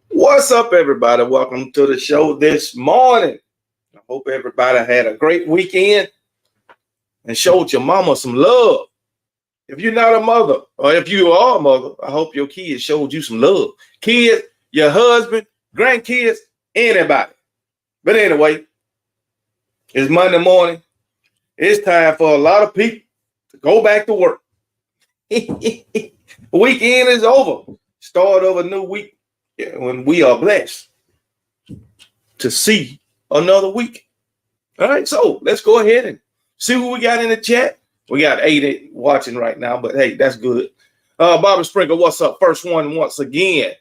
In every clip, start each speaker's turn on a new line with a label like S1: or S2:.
S1: What's up, everybody? Welcome to the show this morning. I hope everybody had a great weekend and showed your mama some love. If you're not a mother, or if you are a mother, I hope your kids showed you some love. Kids, your husband, grandkids, anybody. But anyway, it's Monday morning. It's time for a lot of people to go back to work. Weekend is over. Start of a new week when we are blessed to see another week. All right, so let's go ahead and see who we got in the chat. We got 8 watching right now, but hey, that's good. Bobby Sprinkle, what's up? First one once again.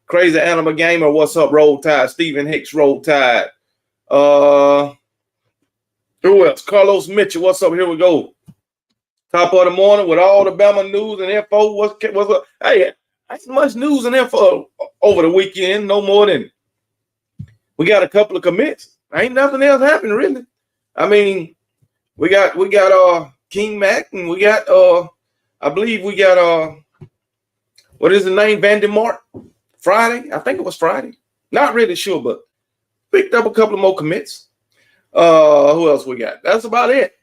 S1: Crazy Animal Gamer, what's up? Roll Tide. Stephen Hicks, Roll Tide. Who else? Carlos Mitchell, what's up? Here we go. Top of the morning with all the Bama news and info. What's up? Hey, that's much news and info over the weekend. No more than we got a couple of commits. Ain't nothing else happening really. I mean, we got King Mac, and we got I believe we got what is the name? Vandermark Friday. I think it was Friday. Not really sure, but picked up a couple of more commits. Who else we got? That's about it.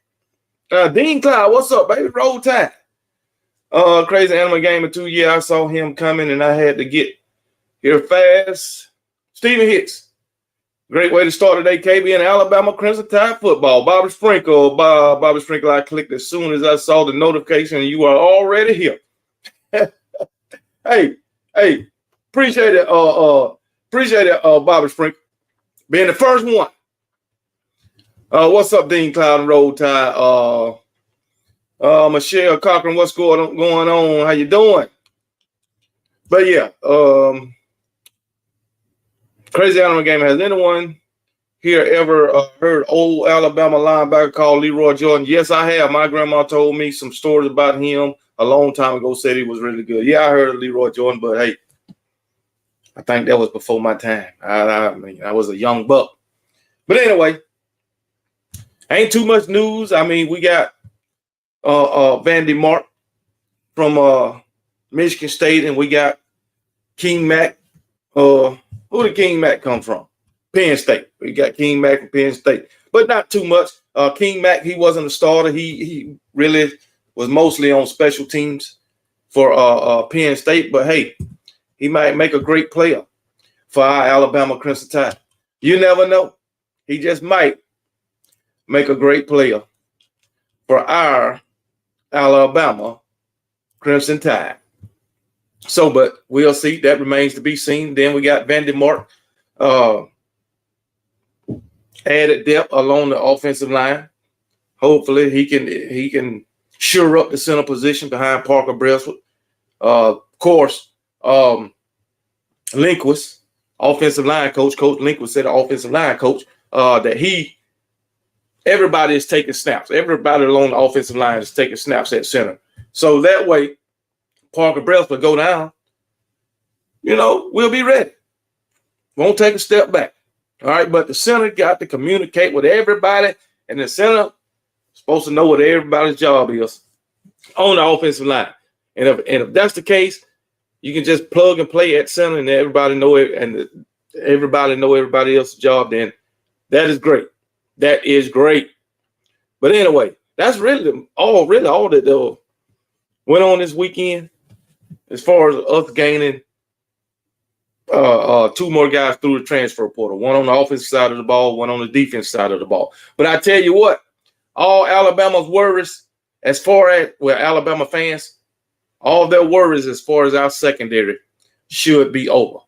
S1: Dean Cloud, what's up, baby? Roll Tide. Crazy Animal Gamer 2. Yeah, I saw him coming and I had to get here fast. Stephen Hicks. Great way to start today, KB, and Alabama Crimson Tide football. Bobby Sprinkle, I clicked as soon as I saw the notification, and you are already here. hey, appreciate it, Bobby Sprinkle, being the first one. What's up, Dean Cloud and Roll Tide? Michelle Cochran, what's going on? How you doing? But yeah, Crazy Animal Game. Has anyone here ever heard old Alabama linebacker called Leroy Jordan? Yes, I have. My grandma told me some stories about him a long time ago, said he was really good. Yeah, I heard of Leroy Jordan, but hey, I think that was before my time. I mean, I was a young buck. But anyway, ain't too much news. I mean, we got Vandy Mark from Michigan State, and we got King Mac. Who did King Mac come from? Penn State. We got King Mac from Penn State, but not too much. King Mac, he wasn't a starter. He really was mostly on special teams for Penn State. But hey, he might make a great player for our Alabama Crimson Tide. You never know. He just might make a great player for our Alabama Crimson Tide. So, but we'll see. That remains to be seen. Then we got Vandermark added depth along the offensive line. Hopefully, he can shore up the center position behind Parker Bresswood. Of course, Linquist, offensive line coach. Coach Linquist said, the offensive line coach, that everybody is taking snaps. Everybody along the offensive line is taking snaps at center. So that way, Parker Bresswood go down, we'll be ready. Won't take a step back. All right, but the center got to communicate with everybody, and the center is supposed to know what everybody's job is on the offensive line. And if that's the case, you can just plug and play at center, and everybody know it, and everybody know everybody else's job. Then that is great. That is great. But anyway, that's really all that went on this weekend. As far as us gaining 2 more guys through the transfer portal, one on the offensive side of the ball, one on the defense side of the ball. But I tell you what, all Alabama's worries as far as, Alabama fans, all their worries as far as our secondary should be over.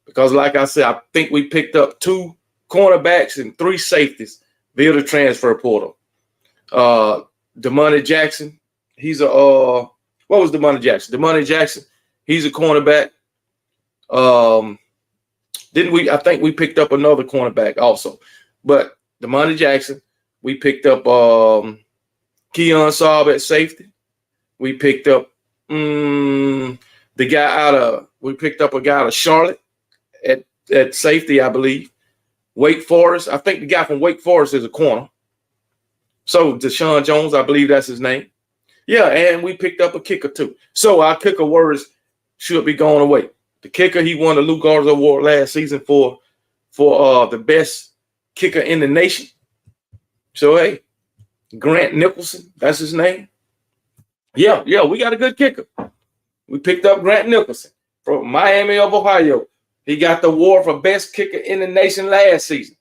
S1: Because like I said, I think we picked up 2 cornerbacks and 3 safeties via the transfer portal. Demoney Jackson, he's what was Demoney Jackson? Demoney Jackson, he's a cornerback. I think we picked up another cornerback also. But Demoney Jackson, we picked up Keon Saab at safety. We picked up a guy out of Charlotte at safety, I believe. Wake Forest, I think the guy from Wake Forest is a corner. So Deshaun Jones, I believe that's his name. Yeah, and we picked up a kicker too. So our kicker words should be going away. The kicker, he won the Lou Gardner Award last season for the best kicker in the nation. So hey, Grant Nicholson, that's his name. Yeah, we got a good kicker. We picked up Grant Nicholson from Miami of Ohio. He got the award for best kicker in the nation last season.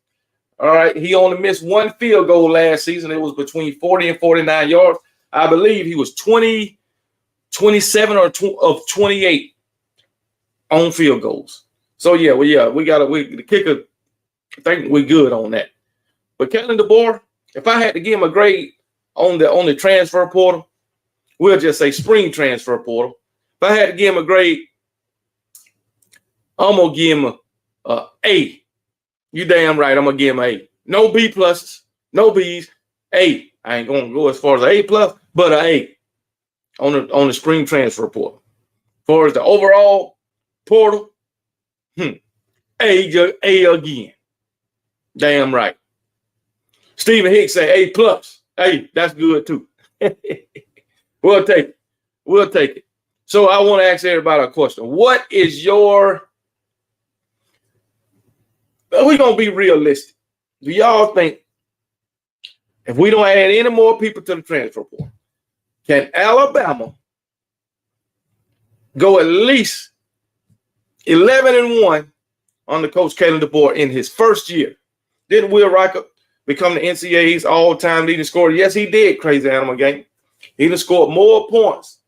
S1: All right, he only missed one field goal last season. It was between 40 and 49 yards. I believe he was 27 of 28 on field goals. So we got the kicker. I think we're good on that. But Kalen DeBoer, if I had to give him a grade on the transfer portal, we'll just say spring transfer portal. If I had to give him a grade, I'm gonna give him a A. You damn right, I'm gonna give him an A. No B pluses, no B's. A. I ain't gonna go as far as an A plus, but an A on the spring transfer portal. As far as the overall portal, A again. Damn right. Stephen Hicks say A plus. Hey, that's good too. We'll take it. So I want to ask everybody a question. What is your? We're gonna be realistic. Do y'all think if we don't add any more people to the transfer portal, can Alabama go at least 11-1 under Coach Kalen DeBoer in his first year? Didn't Will Riker become the NCAA's all-time leading scorer? Yes, he did, Crazy Animal Gang. He done scored more points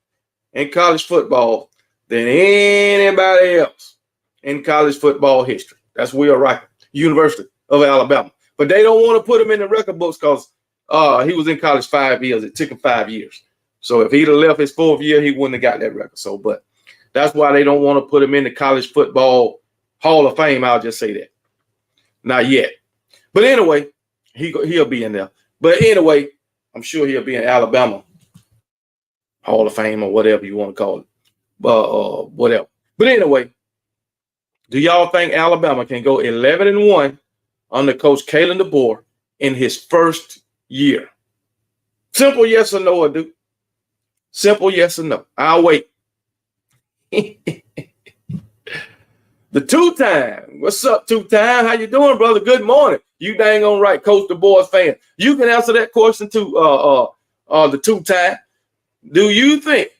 S1: in college football than anybody else in college football history. That's Will Riker, University of Alabama. But they don't want to put him in the record books because he was in college 5 years. It took him 5 years. So if he'd have left his fourth year, he wouldn't have got that record. So, but that's why they don't want to put him in the college football Hall of Fame. I'll just say that. Not yet. But anyway, he'll be in there. But anyway, I'm sure he'll be in Alabama Hall of Fame or whatever you want to call it. Whatever. But anyway, do y'all think Alabama can go 11-1 under Coach Kalen DeBoer in his first year? Simple yes or no, I do. Simple yes or no. I'll wait. The two-time. What's up, two-time? How you doing, brother? Good morning. You dang on right, Coach DeBoer fan. You can answer that question too, the two-time. Do you think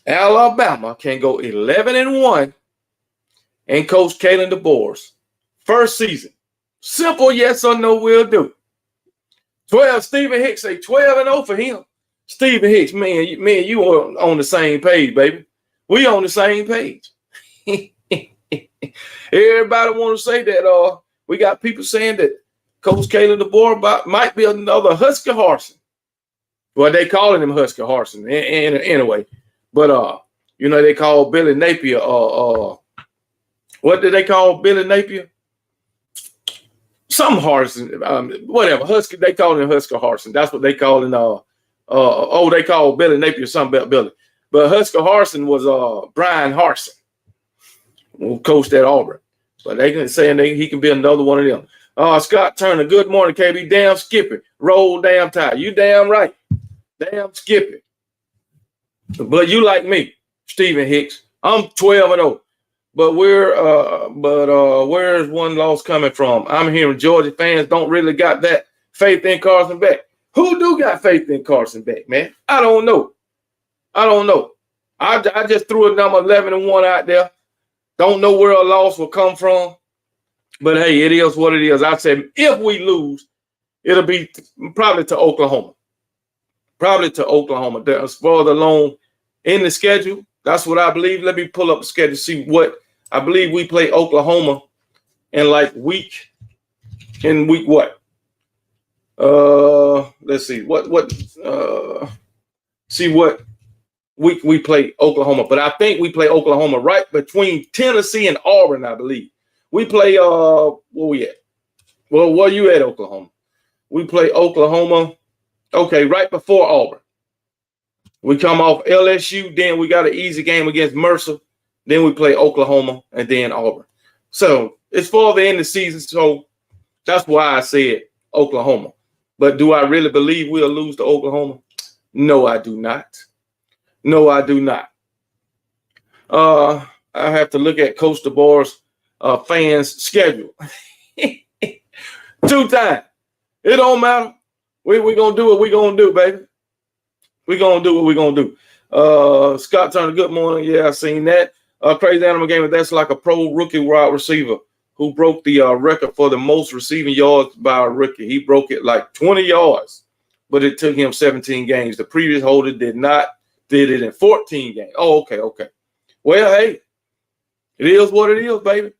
S1: Alabama can go 11-1 in Coach Kalen DeBoer's first season? Simple yes or no will do. 12, Stephen Hicks say 12-0 for him. Stephen Hicks, man, you are on the same page, baby. We on the same page. Everybody want to say that we got people saying that Coach Kalen DeBoer might be another Husker Harsin. Well, they calling him Husker Harsin anyway. But they call Billy Napier what did they call Billy Napier? Some Harsin, whatever. Husker, they call him Husker Harsin. That's what they call him. They call Billy Napier something about Billy. But Husker Harsin was Brian Harsin, who coached at Auburn. But they can saying he can be another one of them. Scott Turner, good morning, KB. Damn Skippy. Roll damn tide. You damn right. Damn Skippy. But you like me, Stephen Hicks. I'm 12-0. But where's one loss coming from? I'm hearing Georgia fans don't really got that faith in Carson Beck. Who do got faith in Carson Beck, man? I don't know. I just threw a number 11-1 out there. Don't know where a loss will come from. But hey, it is what it is. I said if we lose, it'll be probably to Oklahoma. As far as along in the schedule, that's what I believe. Let me pull up the schedule, see what I believe we play Oklahoma in week what? Let's see see what week we play Oklahoma. But I think we play Oklahoma right between Tennessee and Auburn, I believe. We play where we at? Well, where you at, Oklahoma? We play Oklahoma, okay, right before Auburn. We come off LSU, then we got an easy game against Mercer. Then we play Oklahoma and then Auburn. So it's for the end of the season. So that's why I said Oklahoma. But do I really believe we'll lose to Oklahoma? No, I do not. No, I do not. I have to look at Coach DeBoer's fans' schedule. 2 times. It don't matter. We gonna do what we gonna do, baby. We gonna do what we gonna do. Scott Turner, good morning. Yeah, I seen that. Crazy Animal Gamer, that's like a pro rookie wide receiver who broke the record for the most receiving yards by a rookie. He broke it like 20 yards, but it took him 17 games. The previous holder did it in 14 games. Oh, okay. Well, hey, it is what it is, baby.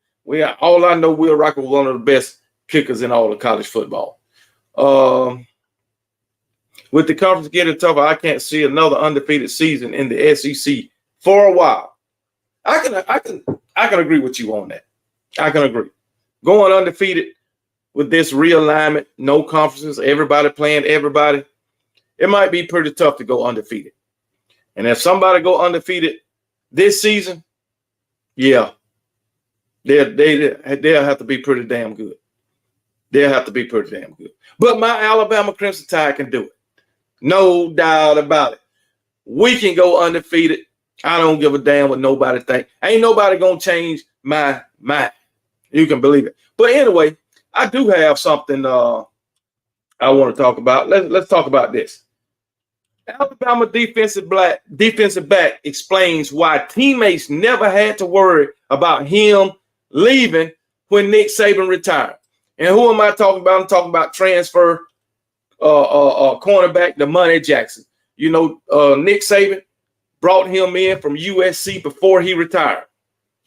S1: All I know, Will Rocker was one of the best kickers in all of college football. With the conference getting tougher, I can't see another undefeated season in the SEC for a while. I can agree with you on that. I can agree. Going undefeated with this realignment, no conferences, everybody playing everybody, it might be pretty tough to go undefeated. And if somebody go undefeated this season, yeah, they'll have to be pretty damn good. They'll have to be pretty damn good. But my Alabama Crimson Tide can do it. No doubt about it. We can go undefeated. I don't give a damn what nobody think. Ain't nobody gonna change my mind. You can believe it. But anyway, I do have something I want to talk about. Let's talk about this. Alabama defensive back explains why teammates never had to worry about him leaving when Nick Saban retired. And who am I talking about? I'm talking about transfer cornerback Demoney Jackson. You know, Nick Saban brought him in from USC before he retired.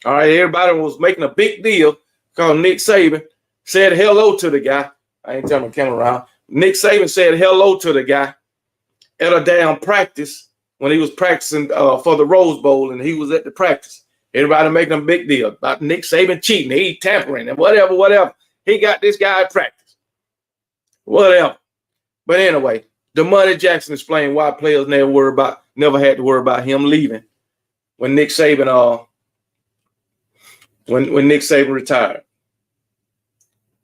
S1: All right, everybody was making a big deal because Nick Saban said hello to the guy. I ain't turning my camera around. Nick Saban said hello to the guy at a damn practice when he was practicing for the Rose Bowl, and he was at the practice. Everybody making a big deal about Nick Saban cheating, he tampering, and whatever. He got this guy at practice. Whatever. But anyway, Demoney Jackson explained why players never had to worry about him leaving when Nick Saban when Nick Saban retired.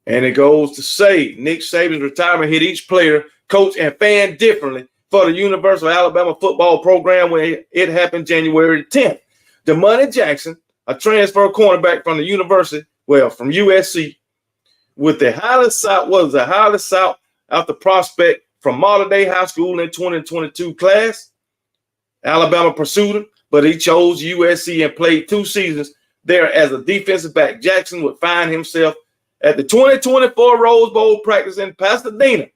S1: And it goes to say Nick Saban's retirement hit each player, coach, and fan differently for the University of Alabama football program when it happened January 10th. Demoney Jackson, a transfer cornerback from the university, from USC, with the highly sought after prospect from Mater Dei High School in 2022 class. Alabama pursued him, but he chose USC and played 2 seasons there as a defensive back. Jackson would find himself at the 2024 Rose Bowl practice in Pasadena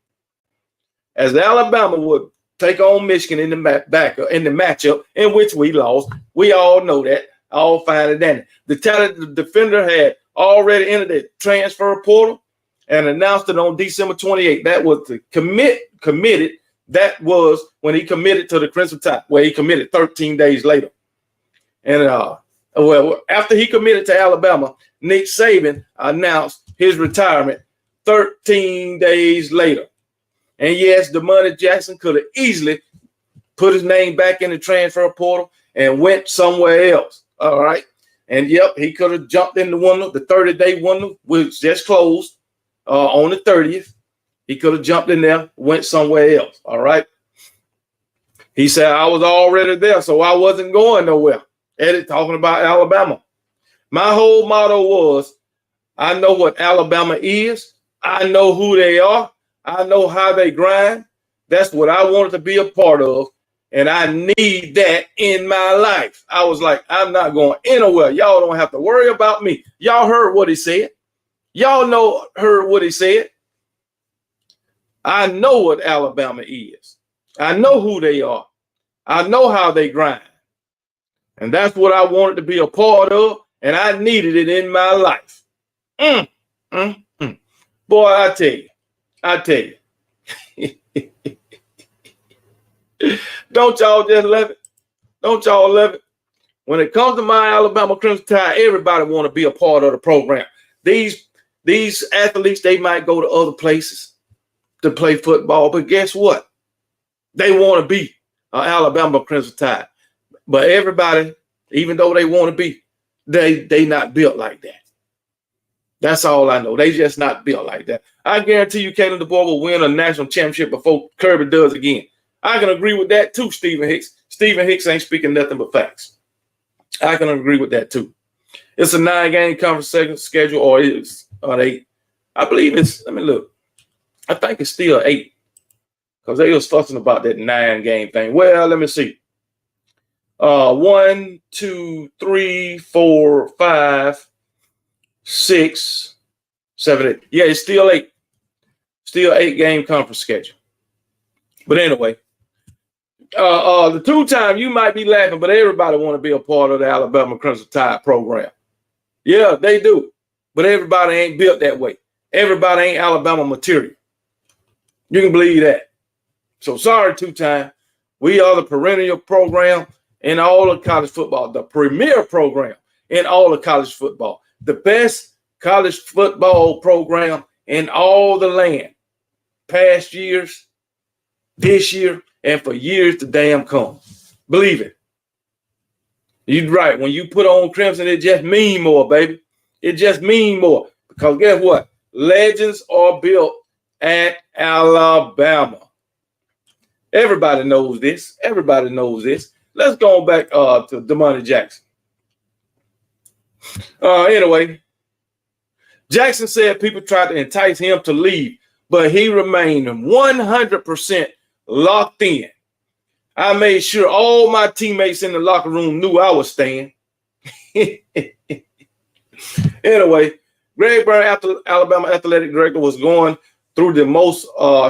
S1: as Alabama would take on Michigan in the matchup in which we lost. We all know that. All fine and dandy. The talented defender had already entered the transfer portal and announced it on December 28th. That was the committed. That was when he committed to the Crimson Tide, where he committed 13 days later. And after he committed to Alabama, Nick Saban announced his retirement 13 days later. And yes, Demoney Jackson could have easily put his name back in the transfer portal and went somewhere else. All right. And yep, he could have jumped in the window, the 30-day window, which just closed on the 30th. He could have jumped in there, went somewhere else. All right. He said, I was already there, so I wasn't going nowhere. Eddie talking about Alabama. My whole motto was, I know what Alabama is. I know who they are. I know how they grind. That's what I wanted to be a part of. And I need that in my life. I was like, I'm not going anywhere. Y'all don't have to worry about me. Y'all heard what he said. Y'all heard what he said. I know what Alabama is. I know who they are. I know how they grind. And that's what I wanted to be a part of. And I needed it in my life. Boy, I tell you. Don't y'all just love it? Don't y'all love it? When it comes to my Alabama Crimson Tide, everybody want to be a part of the program. These athletes, they might go to other places to play football, but guess what? They want to be an Alabama Crimson Tide. But everybody, even though they want to be, they not built like that. That's all I know. They just not built like that. I guarantee you, Caleb DeBoer will win a national championship before Kirby does again. I can agree with that too, Stephen Hicks. Stephen Hicks ain't speaking nothing but facts. I can agree with that too. It's a 9-game conference schedule, or it's 8. I believe it's, let me look. I think it's still 8 because they was fussing about that 9-game thing. Well, let me see. 1, 2, 3, 4, 5, 6, 7, 8. Yeah, it's still 8. Still 8-game conference schedule. But anyway, the 2-time, you might be laughing, but everybody want to be a part of the Alabama Crimson Tide program. Yeah, they do. But everybody ain't built that way. Everybody ain't Alabama material. You can believe that. So sorry, 2-time. We are the perennial program in all of college football, the premier program in all of college football, the best college football program in all the land. Past years, this year, and for years to damn come. Believe it. You're right. When you put on crimson, it just mean more, baby. It just mean more. Because guess what? Legends are built at Alabama. Everybody knows this. Everybody knows this. Let's go back to Demoney Jackson. Anyway, Jackson said people tried to entice him to leave, but he remained 100% locked in. I made sure all my teammates in the locker room knew I was staying. Anyway, Greg Byrne, Alabama athletic director, was going through the most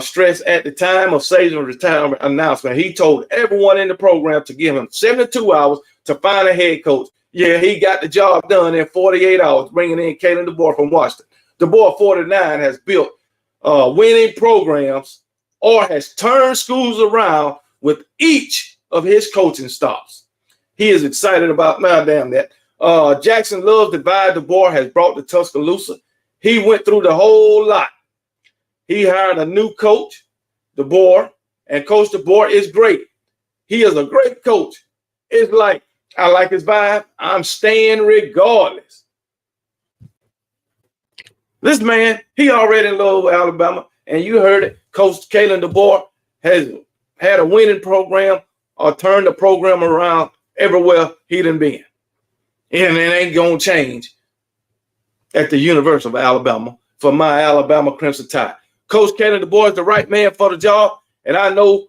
S1: stress at the time of Saban's retirement announcement. He told everyone in the program to give him 72 hours to find a head coach. Yeah, he got the job done in 48 hours, bringing in Kalen DeBoer from Washington. DeBoer, 49, has built winning programs or has turned schools around with each of his coaching stops. He is excited about, now damn that. Jackson loves the vibe DeBoer has brought to Tuscaloosa. He went through the whole lot. He hired a new coach, DeBoer, and Coach DeBoer is great. He is a great coach. It's like, I like his vibe. I'm staying regardless. This man, he already in love with Alabama, and you heard it. Coach Kalen DeBoer has had a winning program or turned the program around everywhere he done been. And it ain't going to change at the University of Alabama for my Alabama Crimson Tide. Coach Kalen DeBoer is the right man for the job, and I know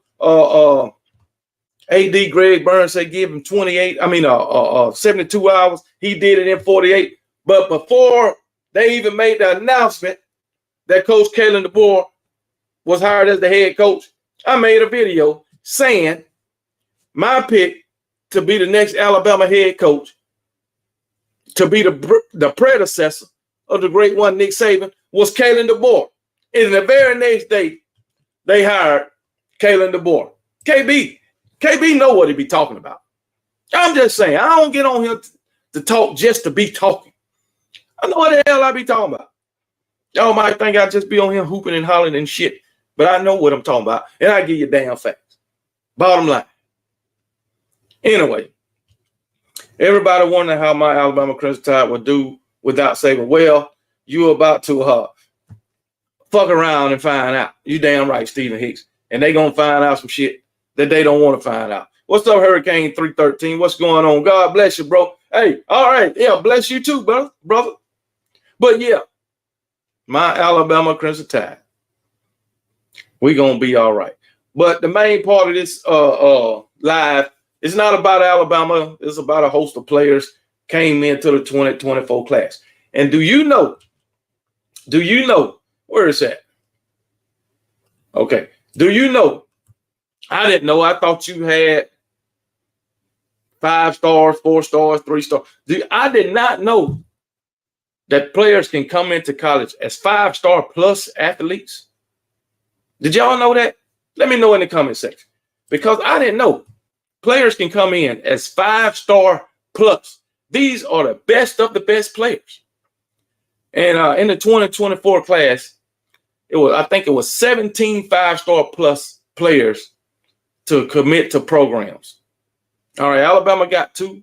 S1: AD Greg Byrne said give him 72 hours. He did it in 48. But before they even made the announcement that Coach Kalen DeBoer was hired as the head coach, I made a video saying my pick to be the next Alabama head coach, to be the predecessor of the great one, Nick Saban, was Kalen DeBoer. And the very next day, they hired Kalen DeBoer. KB know what he be talking about. I'm just saying, I don't get on here to talk just to be talking. I know what the hell I be talking about. Y'all might think I just be on here hooping and hollering and shit, but I know what I'm talking about, and I give you damn facts. Bottom line. Anyway, everybody wondering how my Alabama Crimson Tide would do without Saban. Well, you're about to fuck around and find out. You damn right, Stephen Hicks. And they going to find out some shit that they don't want to find out. What's up, Hurricane 313? What's going on? God bless you, bro. Hey, all right. Yeah, bless you too, brother. But yeah, my Alabama Crimson Tide, we going to be all right. But the main part of this live, it's not about Alabama. It's about a host of players came into the 2024 class. And do you know, where is that? Okay. Do you know? I didn't know. I thought you had 5 stars, 4 stars, 3 stars. I did not know that players can come into college as 5-star plus athletes. Did y'all know that? Let me know in the comment section, because I didn't know players can come in as 5-star plus. These are the best of the best players. And in the 2024 class, I think it was 17 5-star plus players to commit to programs. All right, Alabama got 2.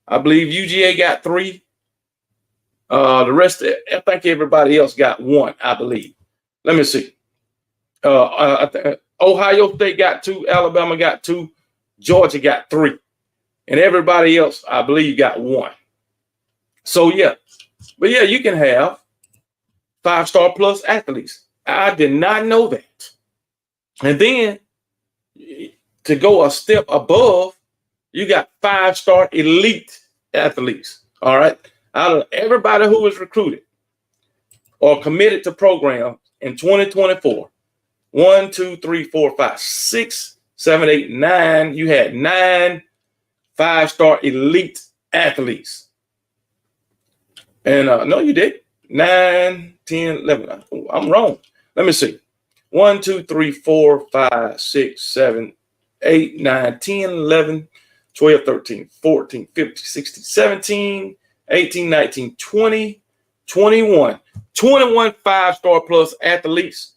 S1: I believe UGA got 3. The rest, I think everybody else got 1, I believe. Let me see. Ohio State got 2, Alabama got 2, Georgia got 3, and everybody else, I believe, got 1. So yeah, but yeah, you can have 5-star plus athletes. I did not know that. And then to go a step above, you got 5-star elite athletes. All right. Out of everybody who was recruited or committed to program in 2024, 1, 2, 3, 4, 5, 6, 7, 8, 9. You had 9 5-star elite athletes. And no, you did. 9, 10, 11. I'm wrong. Let me see. 1, 2, 3, 4, 5, 6, 7, 8, 9, 10, 11, 12, 13, 14, 15, 16, 17, 18, 19, 20, 21. 21 5-star plus athletes.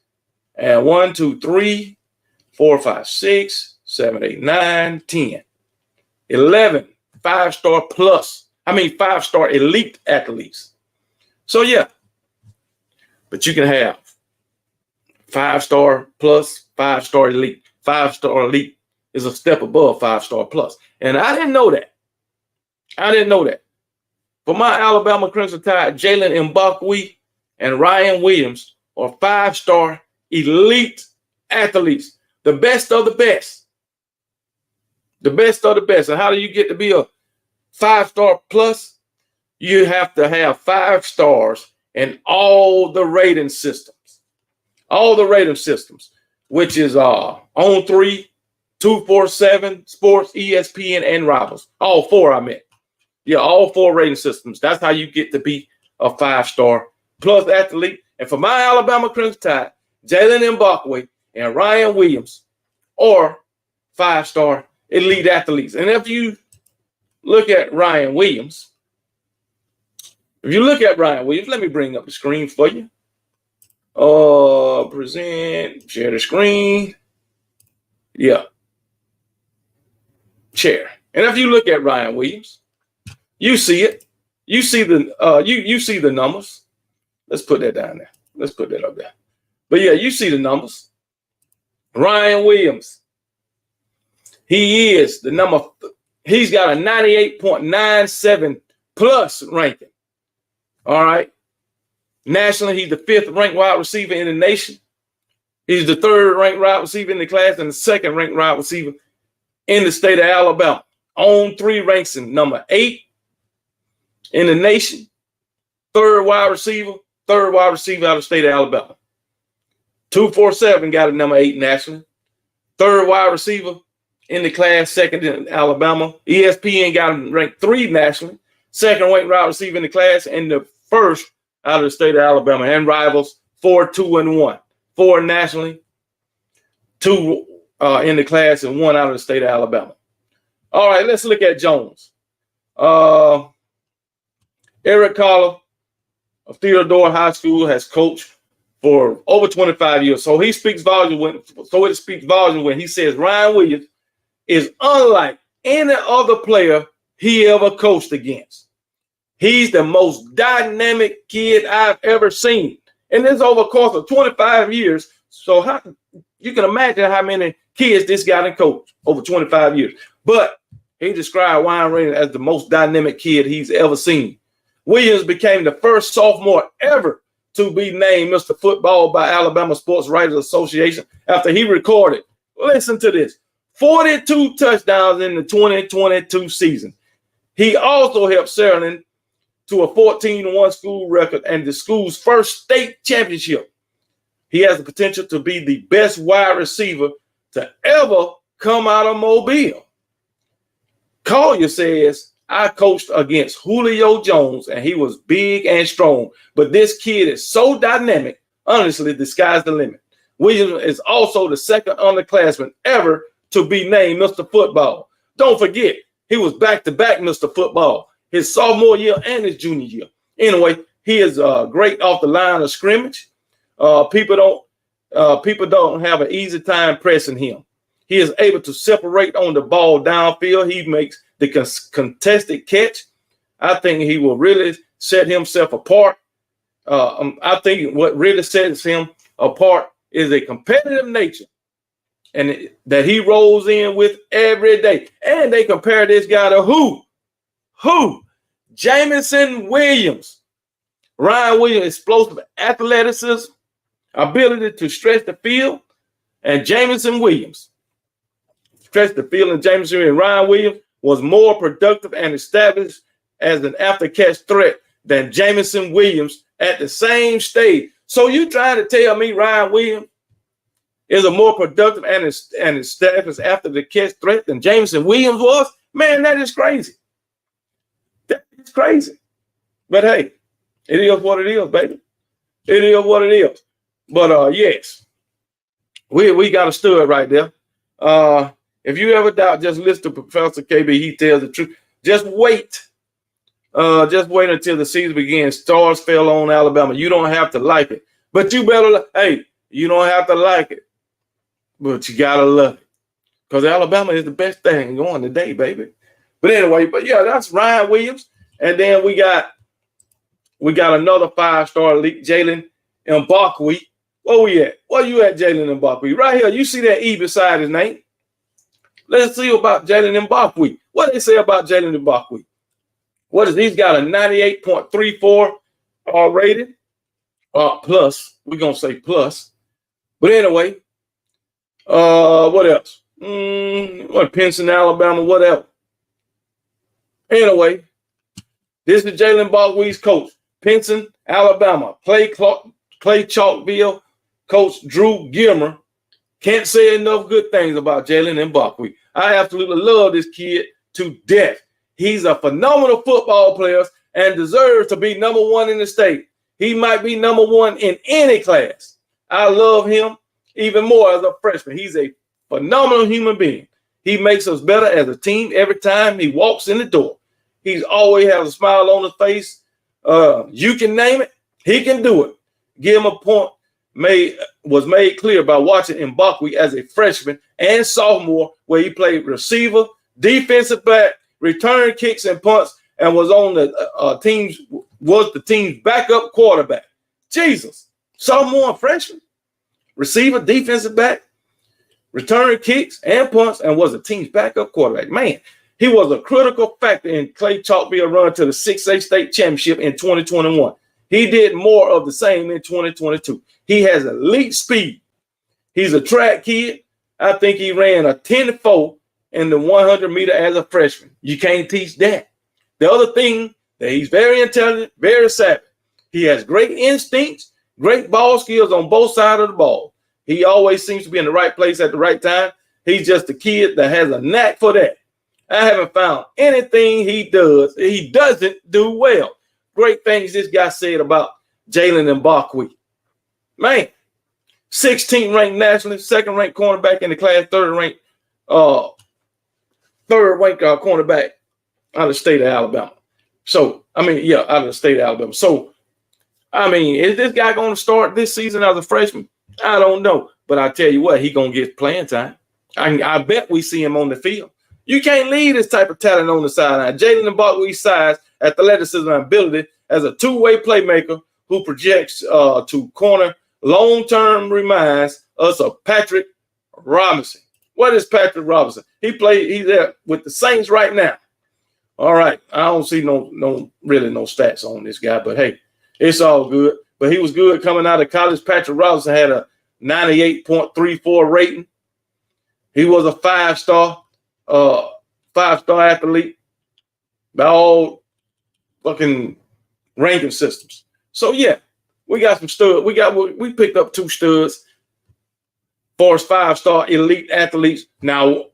S1: And 1, 2, 3, 4, 5, 6, 7, 8, 9, 10. 11 5-star plus. 5-star elite athletes. So yeah. But you can have 5-star plus, 5-star elite. 5-star elite is a step above 5-star plus. And I didn't know that. For my Alabama Crimson Tide, Jalen Mbakwe and Ryan Williams are 5-star elite athletes. The best of the best. The best of the best. And how do you get to be a 5-star plus? You have to have 5 stars in all the rating systems. All the rating systems, which is On3, 247, Sports, ESPN, and Rivals. All 4, I meant. Yeah, all 4 rating systems. That's how you get to be a 5-star plus athlete. And for my Alabama Crimson Tide, Jalen Mbakwe and Ryan Williams are 5-star elite athletes. And if you look at Ryan Williams, let me bring up the screen for you. Present, share the screen. Yeah. Share. And if you look at Ryan Williams, you see it. You see the you see the numbers. Let's put that down there. Let's put that up there. But yeah, you see the numbers. Ryan Williams. He is the number. He's got a 98.97 plus ranking. All right. Nationally, he's the 5th ranked wide receiver in the nation. He's the 3rd ranked wide receiver in the class and the 2nd ranked wide receiver in the state of Alabama. On3 ranks him number 8 in the nation. 3rd wide receiver out of the state of Alabama. 247 got a number 8 nationally. 3rd wide receiver in the class, 2nd in Alabama. ESPN got him ranked 3 nationally. 2nd ranked wide receiver in the class, and the 1st out of the state of Alabama. And Rivals 4, 2, and 1. 4 nationally, 2 in the class, and 1 out of the state of Alabama. All right, let's look at Jones. Eric Collar of Theodore High School has coached for over 25 years. So it speaks volume when he says Ryan Williams is unlike any other player he ever coached against. He's the most dynamic kid I've ever seen. And this over the course of 25 years. So you can imagine how many kids this guy done coached over 25 years. But he described Ryan Williams as the most dynamic kid he's ever seen. Williams became the first sophomore ever to be named Mr. Football by Alabama Sports Writers Association after he recorded, listen to this, 42 touchdowns in the 2022 season. He also helped Maryland to a 14-1 school record and the school's first state championship. He has the potential to be the best wide receiver to ever come out of Mobile. Collier says, I coached against Julio Jones, and he was big and strong. But this kid is so dynamic, honestly, the sky's the limit. Williams is also the 2nd underclassman ever to be named Mr. Football. Don't forget, he was back-to-back Mr. Football, his sophomore year and his junior year. Anyway, he is great off the line of scrimmage. People don't have an easy time pressing him. He is able to separate on the ball downfield. He makes the contested catch. I think he will really set himself apart. I think what really sets him apart is a competitive nature and that he rolls in with every day. And they compare this guy to who? Jameson Williams. Ryan Williams, explosive athleticism, ability to stretch the field, and Jameson Williams. Stretch the field, and Jameson and Ryan Williams was more productive and established as an after-catch threat than Jameson Williams at the same stage. So you trying to tell me Ryan Williams is a more productive and established after-the-catch threat than Jameson Williams was? Man, that is crazy. That is crazy. But hey, it is what it is, baby. It is what it is. But yes, we got a stud right there. If you ever doubt, just listen to Professor KB. He tells the truth. Just wait. Just wait until the season begins. Stars fell on Alabama. You don't have to like it. But you better, hey, you don't have to like it. But you got to love it. Because Alabama is the best thing going today, baby. But anyway, but yeah, that's Ryan Williams. And then we got another 5-star elite, Jalen Mbakwe. Where we at? Where you at, Jalen Mbakwe? Right here. You see that E beside his name? Let's see about Jalen Mbakwe. What they say about Jalen Mbakwe? What is he's got a 98.34 rating. Plus. We're gonna say plus. But anyway, what else? What Pinson, Alabama, whatever. Anyway, this is Jalen Mbakwe's coach. Pinson, Alabama. Clay Chalkville coach Drew Gilmer. Can't say enough good things about Jalen Mbakwe. I absolutely love this kid to death. He's a phenomenal football player and deserves to be number one in the state. He might be number one in any class. I love him even more as a freshman. He's a phenomenal human being. He makes us better as a team every time he walks in the door. He's always has a smile on his face. You can name it. He can do it. Give him a point was made clear by watching Mbakwe as a freshman and sophomore, where he played receiver, defensive back, return kicks and punts, and was on the team's backup quarterback. Jesus, sophomore and freshman, receiver, defensive back, return kicks and punts, and was the team's backup quarterback. Man, he was a critical factor in Clay Chalkville run to the 6A state championship in 2021. He did more of the same in 2022. He has elite speed. He's a track kid. I think he ran a 10-4 in the 100-meter as a freshman. You can't teach that. The other thing, that he's very intelligent, very savvy. He has great instincts, great ball skills on both sides of the ball. He always seems to be in the right place at the right time. He's just a kid that has a knack for that. I haven't found anything he doesn't do well. Great things this guy said about Jalen Mbakwe. Man, 16th ranked nationally, 2nd ranked cornerback in the class, 3rd ranked cornerback out of the state of Alabama. So, out of the state of Alabama. So, is this guy going to start this season as a freshman? I don't know. But I tell you what, he's going to get playing time. I bet we see him on the field. You can't leave this type of talent on the sideline. Jalen Mbakwe's size, athleticism, and ability as a two-way playmaker who projects to corner long-term reminds us of Patrick Robinson. What is Patrick Robinson? He's there with the Saints right now. All right. I don't see no stats on this guy, but hey, it's all good. But he was good coming out of college. Patrick Robinson had a 98.34 rating. He was a 5-star athlete by all fucking ranking systems. So yeah, we got some studs. We picked up 2 studs for as 5-star elite athletes. Now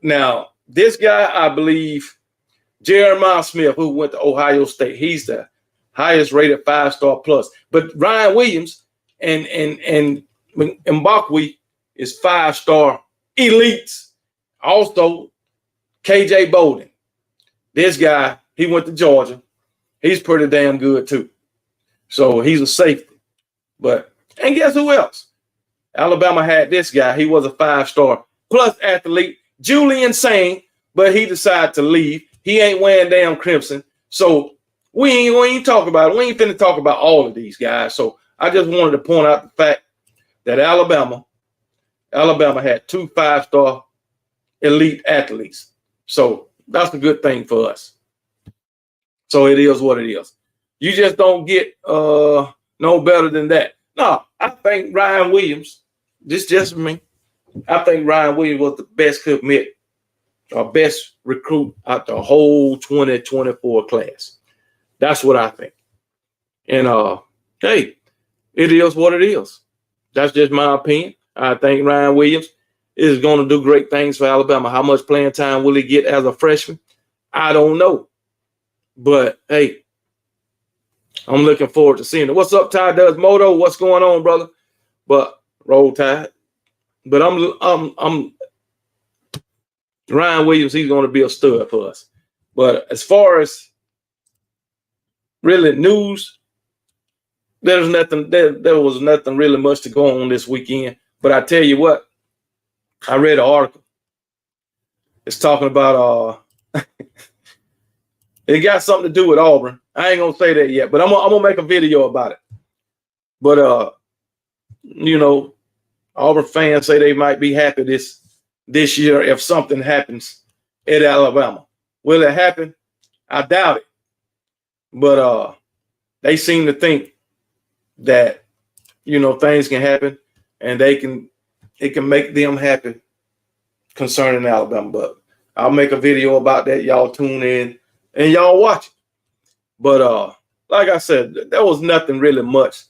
S1: this guy, I believe, Jeremiah Smith, who went to Ohio State, he's the highest rated 5-star plus. But Ryan Williams and Mbakwe is 5-star elites. Also, KJ Bolden. This guy, he went to Georgia. He's pretty damn good too. So he's a safety. And guess who else? Alabama had this guy. He was a 5-star plus athlete, Julian Sain, but he decided to leave. He ain't wearing damn crimson. So we ain't talk about it. We ain't finna talk about all of these guys. So I just wanted to point out the fact that Alabama Alabama had 2 5-star elite athletes. So that's a good thing for us. So it is what it is. You just don't get no better than that. No, I think Ryan Williams, this just me, I think Ryan Williams was the best commit or best recruit out the whole 2024 class. That's what I think. And hey, it is what it is. That's just my opinion. I think Ryan Williams is going to do great things for Alabama. How much playing time will he get as a freshman? I don't know. But hey, I'm looking forward to seeing it. What's up, Ty Does Moto? What's going on, brother? But roll Tide. But I'm Ryan Williams, he's going to be a stud for us. But as far as really news, there was nothing really much to go on this weekend. But I tell you what, I read an article. It's talking about it got something to do with Auburn. I ain't gonna say that yet, but I'm gonna make a video about it. But you know, Auburn fans say they might be happy this year if something happens at Alabama. Will it happen? I doubt it. But they seem to think that, you know, things can happen and it can make them happy concerning Alabama. But I'll make a video about that. Y'all tune in and y'all watch it. But like I said, there was nothing really much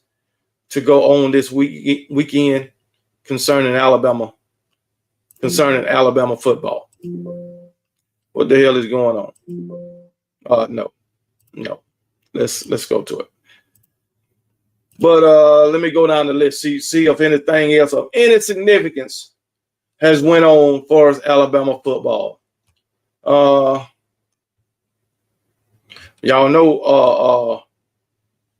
S1: to go on this weekend concerning Alabama football. What the hell is going on? No. Let's go to it. But let me go down the list, see if anything else of any significance has went on for us Alabama football. Y'all know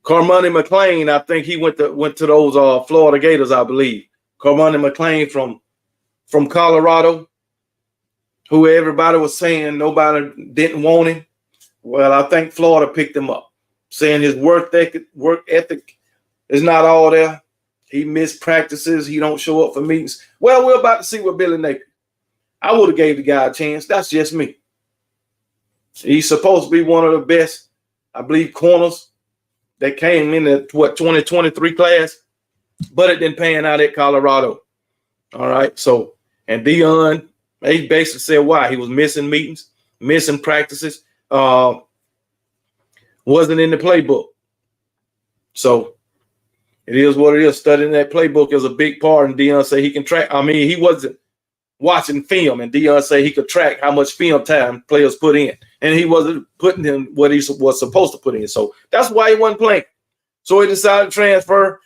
S1: Carmoni McClain, I think he went to those Florida Gators, I believe. Carmoni McClain from Colorado, who everybody was saying nobody didn't want him. Well, I think Florida picked him up, saying his work ethic is not all there. He missed practices. He don't show up for meetings. Well, we're about to see what Billy Napier. I would have gave the guy a chance. That's just me. He's supposed to be one of the best, I believe, corners that came in the 2023 class, but it didn't pan out at Colorado. All right. So, and Deion, he basically said why. He was missing meetings, missing practices, wasn't in the playbook. So it is what it is. Studying that playbook is a big part, and Deion said he can track. I mean, he wasn't watching film, and Deion said he could track how much film time players put in, and he wasn't putting in what he was supposed to put in. So that's why he wasn't playing. So he decided to transfer.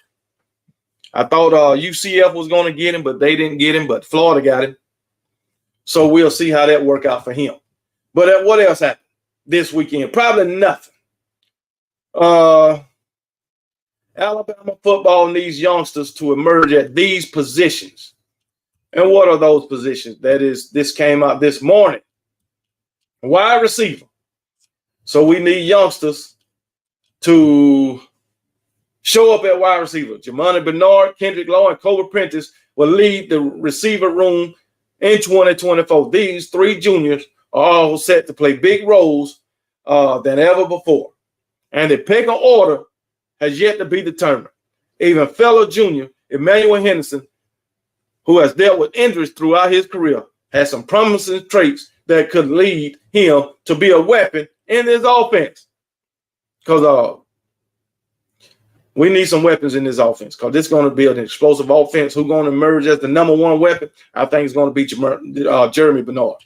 S1: I thought UCF was going to get him, but they didn't get him, but Florida got him. So we'll see how that work out for him. But what else happened this weekend? Probably nothing. Alabama football needs youngsters to emerge at these positions. And what are those positions? That is, this came out this morning. Wide receiver. So we need youngsters to show up at wide receiver. Demoney Bernard, Kendrick Law, and Kobe Prentice will lead the receiver room in 2024. These three juniors are all set to play big roles than ever before. And the pecking order has yet to be determined. Even fellow junior Emmanuel Henderson, who has dealt with injuries throughout his career, has some promising traits that could lead him to be a weapon in this offense. Because we need some weapons in this offense, because this is going to be an explosive offense. Who's going to emerge as the number one weapon? I think it's going to be Jeremy Bernard.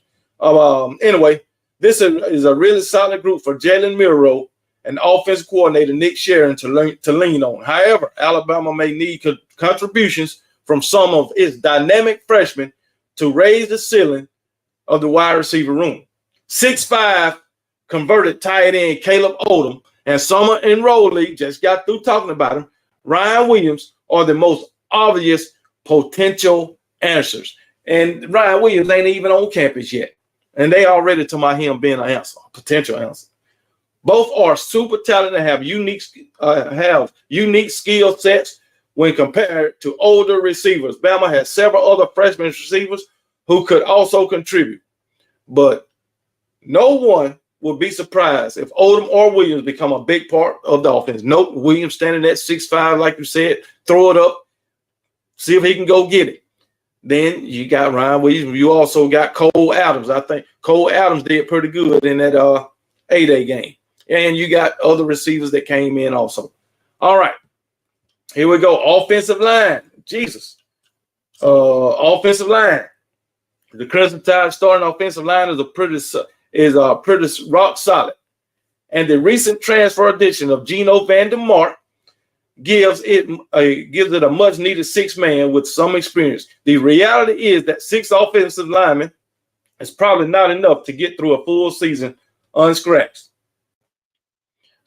S1: Anyway, this is a really solid group for Jalen Milroe and offensive coordinator Nick Sharon to lean on. However, Alabama may need contributions from some of its dynamic freshmen to raise the ceiling of the wide receiver room. 6'5" converted tight end Caleb Odom and summer enrollee, just got through talking about him, Ryan Williams, are the most obvious potential answers. And Ryan Williams ain't even on campus yet. And they already talking about him being an answer, a potential answer. Both are super talented and have unique skill sets when compared to older receivers. Bama has several other freshman receivers who could also contribute, but no one would be surprised if Odom or Williams become a big part of the offense. Nope, Williams standing at 6'5", like you said, throw it up, see if he can go get it. Then you got Ryan Williams. You also got Cole Adams. I think Cole Adams did pretty good in that A-Day game. And you got other receivers that came in also. All right. Here we go. Offensive line. Jesus. Offensive line. The Crimson Tide starting offensive line is pretty rock solid. And the recent transfer addition of Geno Vandermark gives it a much needed sixth man with some experience. The reality is that 6 offensive linemen is probably not enough to get through a full season unscratched,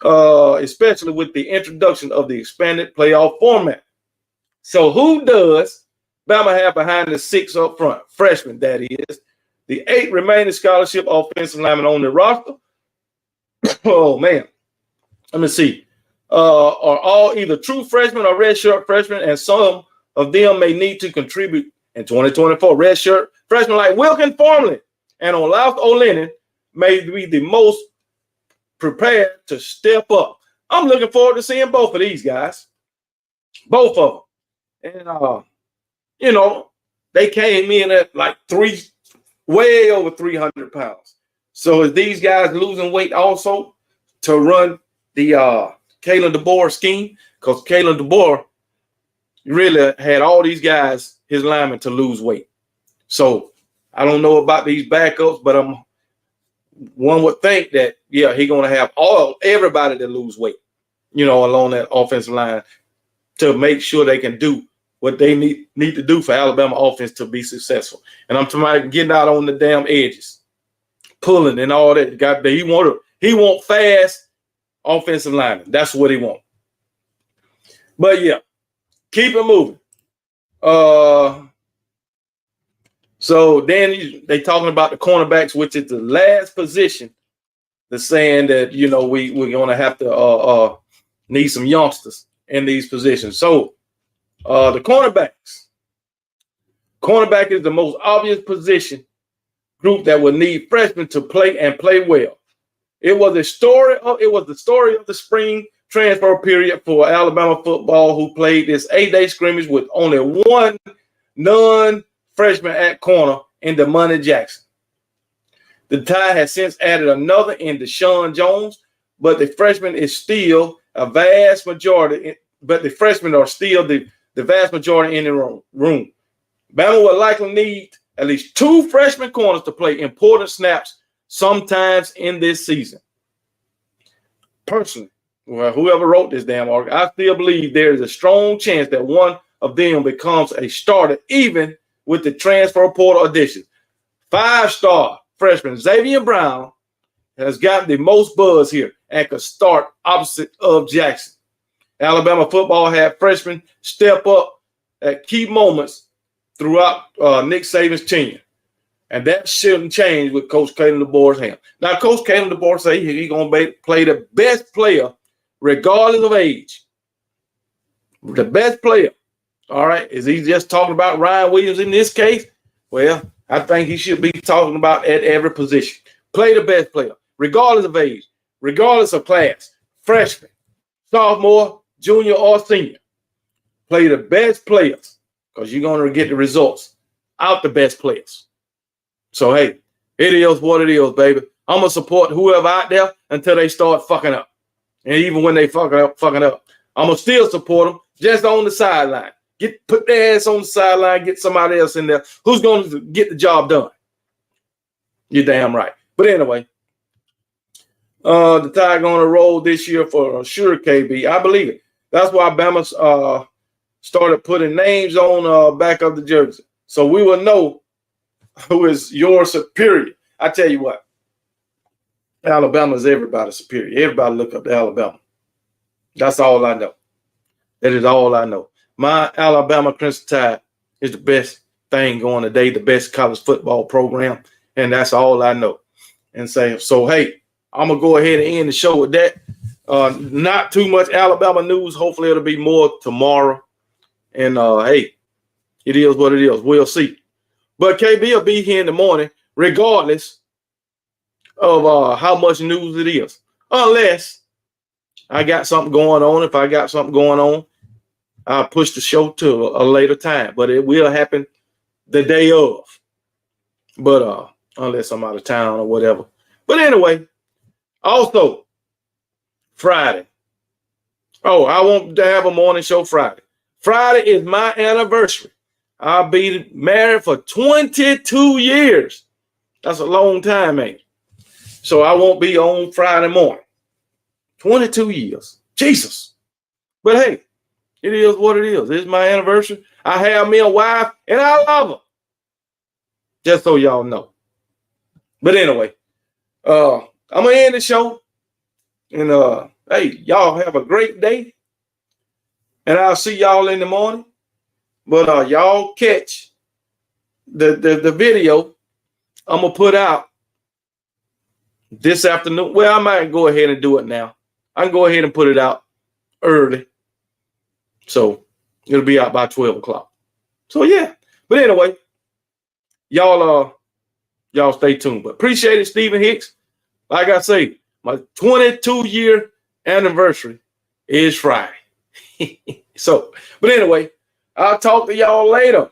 S1: especially with the introduction of the expanded playoff format. So who does Bama have behind the 6 up front? Freshmen, that is. The 8 remaining scholarship offensive linemen on the roster. Oh, man. Let me see. Are all either true freshmen or redshirt freshmen, and some of them may need to contribute in 2024. Redshirt freshmen like Wilkin Formley and Olaf Olenin may be the most prepared to step up. I'm looking forward to seeing both of these guys. Both of them. And, they came in at like way over 300 pounds. So is these guys losing weight also to run the Kalen DeBoer scheme? Because Kalen DeBoer really had all these guys, his linemen, to lose weight. So I don't know about these backups, but one would think that, yeah, he's going to have everybody to lose weight, along that offensive line to make sure they can do what they need to do for Alabama offense to be successful. And I'm talking about getting out on the damn edges, pulling and all that. He want fast offensive linemen. That's what he want. But yeah, keep it moving. So then they talking about the cornerbacks, which is the last position. They're saying that we're gonna have to need some youngsters in these positions. So the cornerbacks. Cornerback is the most obvious position group that will need freshmen to play and play well. It was the story of the spring transfer period for Alabama football, who played this 8-day scrimmage with only one non-freshman at corner in Demoney Jackson. The Tide has since added another in Deshaun Jones, but the freshman is still a vast majority. But the freshmen are still the vast majority in the room. Bama will likely need at least 2 freshman corners to play important snaps sometimes in this season. Personally, whoever wrote this damn article, I still believe there is a strong chance that one of them becomes a starter, even with the transfer portal additions. 5-star freshman Xavier Brown has gotten the most buzz here and could start opposite of Jackson. Alabama football had freshmen step up at key moments throughout Nick Saban's tenure. And that shouldn't change with Coach Kalen DeBoer's hand. Now, Coach Kalen DeBoer say he's going to play the best player regardless of age. The best player. All right. Is he just talking about Ryan Williams in this case? Well, I think he should be talking about at every position. Play the best player, regardless of age, regardless of class, freshman, sophomore, junior, or senior. Play the best players because you're going to get the results out the best players. So, hey, it is what it is, baby. I'm going to support whoever out there until they start fucking up. And even when they fucking up, I'm going to still support them just on the sideline. Put their ass on the sideline, get somebody else in there who's going to get the job done. You're damn right. But anyway, the Tide going to roll this year for sure, KB. I believe it. That's why Bama started putting names on back of the jersey. So we will know who is your superior. I tell you what, Alabama is everybody's superior. Everybody look up to Alabama. That's all I know. That is all I know. My Alabama Crimson Tide is the best thing going today, the best college football program, and that's all I know. And say, so, hey, I'm going to go ahead and end the show with that. Not too much Alabama news. Hopefully it'll be more tomorrow. And hey, it is what it is. We'll see. But KB will be here in the morning, regardless of how much news it is. Unless I got something going on. If I got something going on, I'll push the show to a later time. But it will happen the day of. But unless I'm out of town or whatever. But anyway, also Friday. Oh, I want to have a morning show Friday. Friday is my anniversary. I'll be married for 22 years. That's a long time, ain't it? So I won't be on Friday morning. 22 years. Jesus. But hey, it is what it is. It's my anniversary. I have me a wife and I love her. Just so y'all know. But anyway, I'm going to end the show. And hey, y'all have a great day. And I'll see y'all in the morning. But y'all catch the video I'm going to put out this afternoon. Well, I might go ahead and do it now. I can go ahead and put it out early. So it'll be out by 12 o'clock. So yeah. But anyway, y'all stay tuned. But appreciate it, Stephen Hicks. Like I say, my 22-year anniversary is Friday. So, but anyway, I'll talk to y'all later.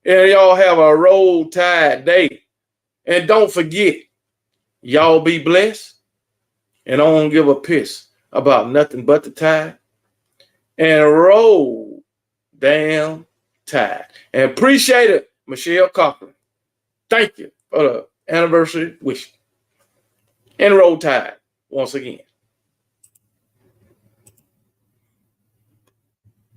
S1: And y'all have a roll tide day. And don't forget, y'all be blessed. And don't give a piss about nothing but the tide. And roll damn tide. And appreciate it, Michelle Cochran. Thank you for the anniversary wish. And roll tide once again.